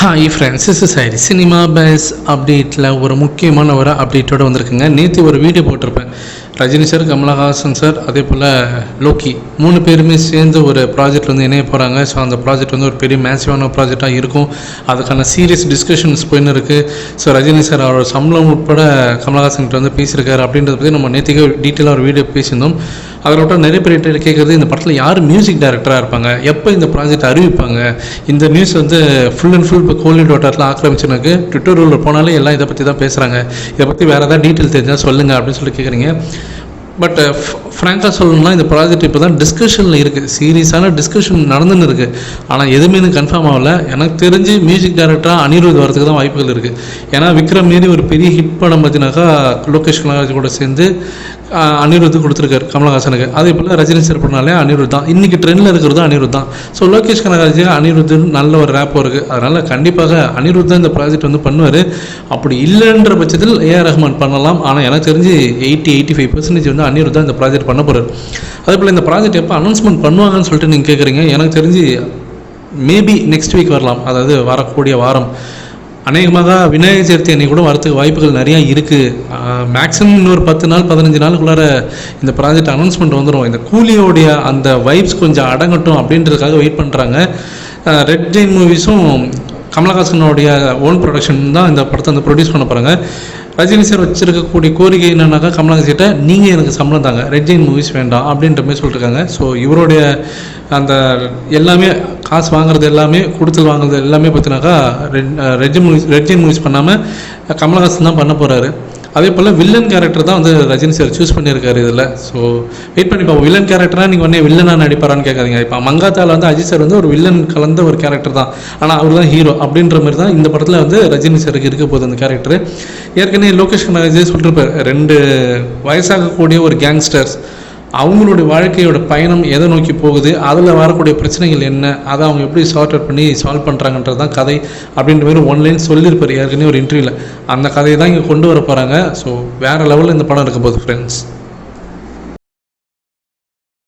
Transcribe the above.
Hi friends, இஸ் சாரி cinema பேஸ் அப்டேட்டில் ஒரு முக்கியமான ஒரு அப்டேட்டோடு வந்திருக்குங்க. நேற்று ஒரு வீடியோ போட்டிருப்பேன். ரஜினி சார், கமலஹாசன் சார், அதே போல் லோக்கி 3 பேருமே சேர்ந்து ஒரு ப்ராஜெக்ட் வந்து இணைய போகிறாங்க. ஸோ அந்த ப்ராஜெக்ட் வந்து ஒரு பெரிய மேசிவான ப்ராஜெக்டாக இருக்கும். அதுக்கான சீரியஸ் டிஸ்கஷன்ஸ் போயின்னு இருக்குது. ஸோ ரஜினி சார் அவரோட சம்பளம் உட்பட கமலஹாசன்கிட்ட வந்து பேசியிருக்காரு. அப்படின்றத பற்றி நம்ம நேற்றுக்கே டீட்டெயிலாக ஒரு வீடியோ பேசியிருந்தோம். அதில் விட்ட நிறைய பேர் கேட்குறது, இந்த படத்தில் யார் மியூசிக் டைரக்டராக இருப்பாங்க, எப்போ இந்த ப்ராஜெக்ட் அறிவிப்பாங்க, இந்த நியூஸ் வந்து ஃபுல் அண்ட் ஃபுல் இப்போ கோல்டு வாட்டரில் ஆக்கிரமிச்சுனக்கு ட்விட்டர் ரூலில் போனாலே எல்லாம் இதை பற்றி தான் பேசுகிறாங்க. இதை பற்றி வேறு ஏதாவது டீட்டெயில் தெரிஞ்சால் சொல்லுங்கள் அப்படின்னு சொல்லி கேட்குறீங்க. பட் ஃப்ராங்காக சொல்லணும்னா இந்த ப்ராஜெக்ட் இப்போ தான் டிஸ்கஷனில் இருக்குது. சீரியஸான டிஸ்கஷன் நடந்துன்னு இருக்குது. ஆனால் எதுவுமே எனக்கு கன்ஃபார்ம் ஆகலை. எனக்கு தெரிஞ்சு மியூசிக் டைரக்டராக அனிருத் வரதுக்கு தான் வாய்ப்புகள் இருக்குது. ஏன்னா விக்ரம் மாரி ஒரு பெரிய ஹிட் படம் பார்த்தினாக்கா லோகேஷ் கனகராஜ் கூட சேர்ந்து அனிருத் கொடுத்துருக்காரு கமலஹாசனுக்கு. அதே போல் ரஜினி சார் பண்ணாலே அனிருத் தான். இன்றைக்கி ட்ரெண்டில் இருக்கிறது அனிருத் தான். ஸோ லோகேஷ் கனகராஜ் அனிருத் நல்ல ஒரு ரேப்போ இருக்குது. அதனால் கண்டிப்பாக அனிருத் தான் இந்த ப்ராஜெக்ட் வந்து பண்ணுவார். அப்படி இல்லைன்ற பட்சத்தில் ஏஆர் ரஹ்மான் பண்ணலாம். ஆனால் எனக்கு தெரிஞ்சு 80-85% வந்து அனிருத் தான் இந்த ப்ராஜெக்ட் பண்ண போகிறார். அதே போல் இந்த ப்ராஜெக்ட் எப்போ அனௌன்ஸ்மெண்ட் பண்ணுவாங்கன்னு சொல்லிட்டு நீங்கள் கேட்குறீங்க. எனக்கு தெரிஞ்சு மேபி நெக்ஸ்ட் வீக் வரலாம். அதாவது வரக்கூடிய வாரம் அநேகமாக விநாயகர் சதுர்த்தி அன்றைக்கி கூட வரத்துக்கு வாய்ப்புகள் நிறையா இருக்குது. மேக்ஸிமம் இன்னொரு 10 நாள் 15 நாளுக்குள்ளார இந்த ப்ராஜெக்ட் அனௌன்ஸ்மெண்ட் வந்துடும். இந்த கூலியோடைய அந்த வைப்ஸ் கொஞ்சம் அடங்கட்டும் அப்படின்றதுக்காக வெயிட் பண்ணுறாங்க. ரெட் ஜெயின் மூவிஸும் கமலஹாசனுடைய ஓன் ப்ரொடக்ஷன் தான் இந்த படத்தை வந்து ப்ரொடியூஸ் பண்ண போகிறாங்க. ரஜினி சார் வச்சுருக்கக்கூடிய கோரிக்கை என்னன்னாக்கா, கமலஹாசன்கிட்ட நீங்கள் எனக்கு சம்பளம் தாங்க, ரெட் ஜெயின் மூவிஸ் வேண்டாம் அப்படின்ற மாதிரி சொல்லியிருக்காங்க. ஸோ இவருடைய அந்த எல்லாமே காசு வாங்குறது எல்லாமே கொடுத்து வாங்குறது எல்லாமே பார்த்தினாக்கா ரெட் ஜெயின் மூவிஸ் பண்ணாமல் கமலஹாசன் தான் பண்ண போகிறாரு. அதே போல் வில்லன் கேரக்டர் தான் வந்து ரஜினி சார் சூஸ் பண்ணியிருக்காரு இதில். ஸோ வெயிட் பண்ணி பார்ப்போம். வில்லன் கேரக்டராக நீங்கள் உடனே வில்லனாக நடிப்பாரான்னு கேட்காதீங்க. இப்போ மங்காத்தாவில் வந்து அஜித் சார் வந்து ஒரு வில்லன் கலந்த ஒரு கேரக்டர் தான். ஆனால் அவர் தான் ஹீரோ அப்படின்ற மாதிரி தான் இந்த படத்தில் வந்து ரஜினி சாருக்கு இருக்க போகுது அந்த கேரக்டர். ஏற்கனவே லோகேஷ் கனகராஜ் சொல்லிருப்பார், 2 வயசாகக்கூடிய ஒரு கேங்ஸ்டர்ஸ் அவங்களுடைய வாழ்க்கையோட பயணம் எதை நோக்கி போகுது, அதில் வரக்கூடிய பிரச்சனைகள் என்ன, அதை அவங்க எப்படி சார்ட் அவுட் பண்ணி சால்வ் பண்ணுறாங்கன்றது தான் கதை அப்படின்ற மாதிரி ஒன்லைன் சொல்லியிருப்பார் ஏற்கனவே ஒரு இன்டர்வியூவில். அந்த கதையை தான் இங்கே கொண்டு வர போகிறாங்க. ஸோ வேறு லெவலில் இந்த படம் இருக்க போகுது ஃப்ரெண்ட்ஸ்.